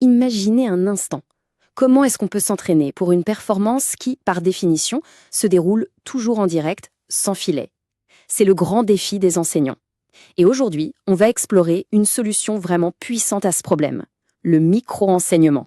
Imaginez un instant. Comment est-ce qu'on peut s'entraîner pour une performance qui, par définition, se déroule toujours en direct, sans filet? C'est le grand défi des enseignants. Et aujourd'hui, on va explorer une solution vraiment puissante à ce problème, le micro-enseignement.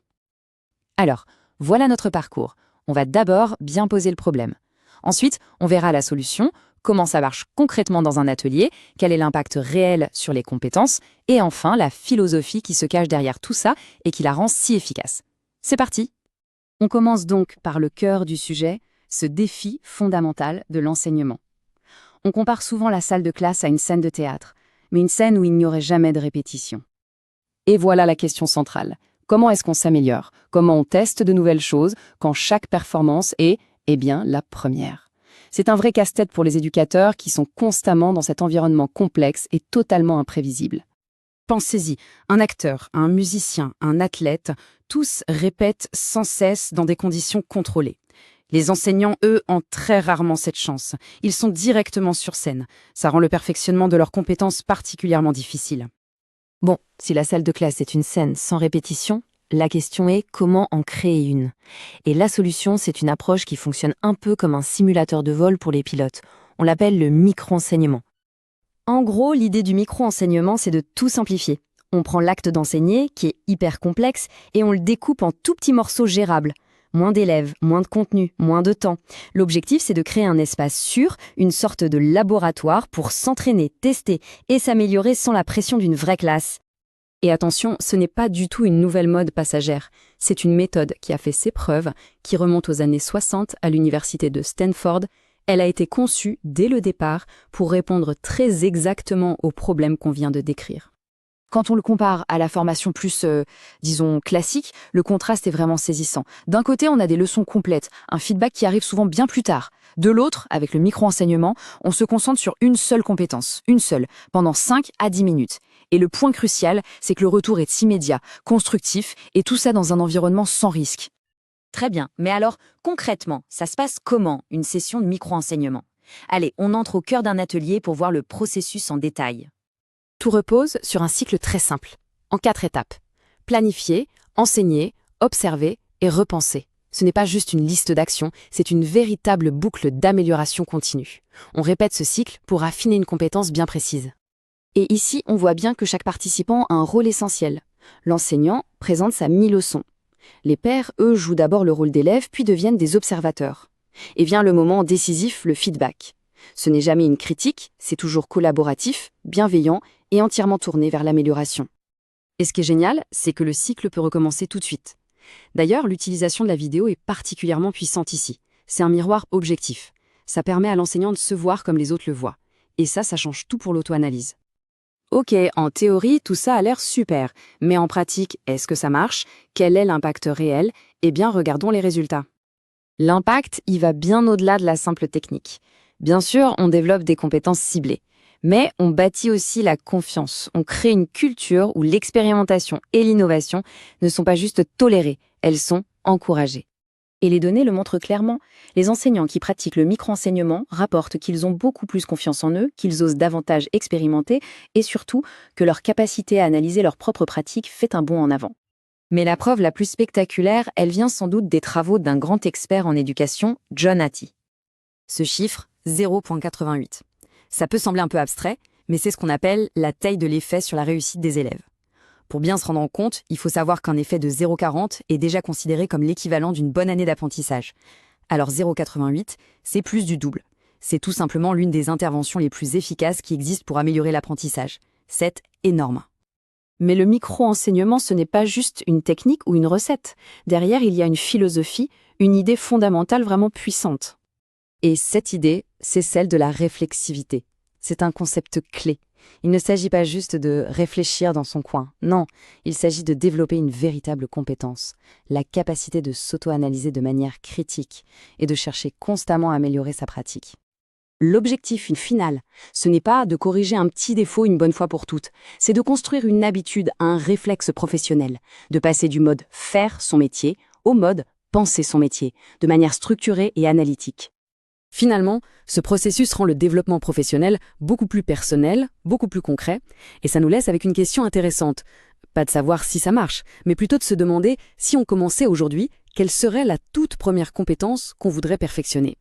Alors, voilà notre parcours. On va d'abord bien poser le problème. Ensuite, on verra la solution, comment ça marche concrètement dans un atelier, quel est l'impact réel sur les compétences, et enfin la philosophie qui se cache derrière tout ça et qui la rend si efficace. C'est parti! On commence donc par le cœur du sujet, ce défi fondamental de l'enseignement. On compare souvent la salle de classe à une scène de théâtre, mais une scène où il n'y aurait jamais de répétition. Et voilà la question centrale. Comment est-ce qu'on s'améliore? Comment on teste de nouvelles choses quand chaque performance est, la première? C'est un vrai casse-tête pour les éducateurs qui sont constamment dans cet environnement complexe et totalement imprévisible. Pensez-y, un acteur, un musicien, un athlète, tous répètent sans cesse dans des conditions contrôlées. Les enseignants, eux, ont très rarement cette chance. Ils sont directement sur scène. Ça rend le perfectionnement de leurs compétences particulièrement difficile. Bon, si la salle de classe est une scène sans répétition, la question est comment en créer une. Et la solution, c'est une approche qui fonctionne un peu comme un simulateur de vol pour les pilotes. On l'appelle le micro-enseignement. En gros, l'idée du micro-enseignement, c'est de tout simplifier. On prend l'acte d'enseigner, qui est hyper complexe, et on le découpe en tout petits morceaux gérables. Moins d'élèves, moins de contenu, moins de temps. L'objectif, c'est de créer un espace sûr, une sorte de laboratoire pour s'entraîner, tester et s'améliorer sans la pression d'une vraie classe. Et attention, ce n'est pas du tout une nouvelle mode passagère. C'est une méthode qui a fait ses preuves, qui remonte aux années 60 à l'université de Stanford. Elle a été conçue dès le départ pour répondre très exactement aux problèmes qu'on vient de décrire. Quand on le compare à la formation plus, classique, le contraste est vraiment saisissant. D'un côté, on a des leçons complètes, un feedback qui arrive souvent bien plus tard. De l'autre, avec le micro-enseignement, on se concentre sur une seule compétence, une seule, pendant 5 à 10 minutes. Et le point crucial, c'est que le retour est immédiat, constructif, et tout ça dans un environnement sans risque. Très bien, mais alors, concrètement, ça se passe comment, une session de micro-enseignement? Allez, on entre au cœur d'un atelier pour voir le processus en détail. Tout repose sur un cycle très simple, en 4 étapes. Planifier, enseigner, observer et repenser. Ce n'est pas juste une liste d'actions, c'est une véritable boucle d'amélioration continue. On répète ce cycle pour affiner une compétence bien précise. Et ici, on voit bien que chaque participant a un rôle essentiel. L'enseignant présente sa mi-leçon. Les pairs, eux, jouent d'abord le rôle d'élève, puis deviennent des observateurs. Et vient le moment décisif, le feedback. Ce n'est jamais une critique, c'est toujours collaboratif, bienveillant et entièrement tourné vers l'amélioration. Et ce qui est génial, c'est que le cycle peut recommencer tout de suite. D'ailleurs, l'utilisation de la vidéo est particulièrement puissante ici. C'est un miroir objectif. Ça permet à l'enseignant de se voir comme les autres le voient. Et ça change tout pour l'auto-analyse. Ok, en théorie, tout ça a l'air super. Mais en pratique, est-ce que ça marche? Quel est l'impact réel? Eh bien, regardons les résultats. L'impact, il va bien au-delà de la simple technique. Bien sûr, on développe des compétences ciblées. Mais on bâtit aussi la confiance. On crée une culture où l'expérimentation et l'innovation ne sont pas juste tolérées, elles sont encouragées. Et les données le montrent clairement. Les enseignants qui pratiquent le micro-enseignement rapportent qu'ils ont beaucoup plus confiance en eux, qu'ils osent davantage expérimenter et surtout que leur capacité à analyser leurs propres pratiques fait un bond en avant. Mais la preuve la plus spectaculaire, elle vient sans doute des travaux d'un grand expert en éducation, John Hattie. Ce chiffre, 0,88. Ça peut sembler un peu abstrait, mais c'est ce qu'on appelle la taille de l'effet sur la réussite des élèves. Pour bien se rendre compte, il faut savoir qu'un effet de 0,40 est déjà considéré comme l'équivalent d'une bonne année d'apprentissage. Alors 0,88, c'est plus du double. C'est tout simplement l'une des interventions les plus efficaces qui existent pour améliorer l'apprentissage. C'est énorme. Mais le micro-enseignement, ce n'est pas juste une technique ou une recette. Derrière, il y a une philosophie, une idée fondamentale vraiment puissante. Et cette idée, c'est celle de la réflexivité. C'est un concept clé. Il ne s'agit pas juste de réfléchir dans son coin. Non, il s'agit de développer une véritable compétence, la capacité de s'auto-analyser de manière critique et de chercher constamment à améliorer sa pratique. L'objectif final, ce n'est pas de corriger un petit défaut une bonne fois pour toutes, c'est de construire une habitude, un réflexe professionnel, de passer du mode faire son métier au mode penser son métier, de manière structurée et analytique. Finalement, ce processus rend le développement professionnel beaucoup plus personnel, beaucoup plus concret, et ça nous laisse avec une question intéressante. pas de savoir si ça marche, mais plutôt de se demander si on commençait aujourd'hui, quelle serait la toute première compétence qu'on voudrait perfectionner.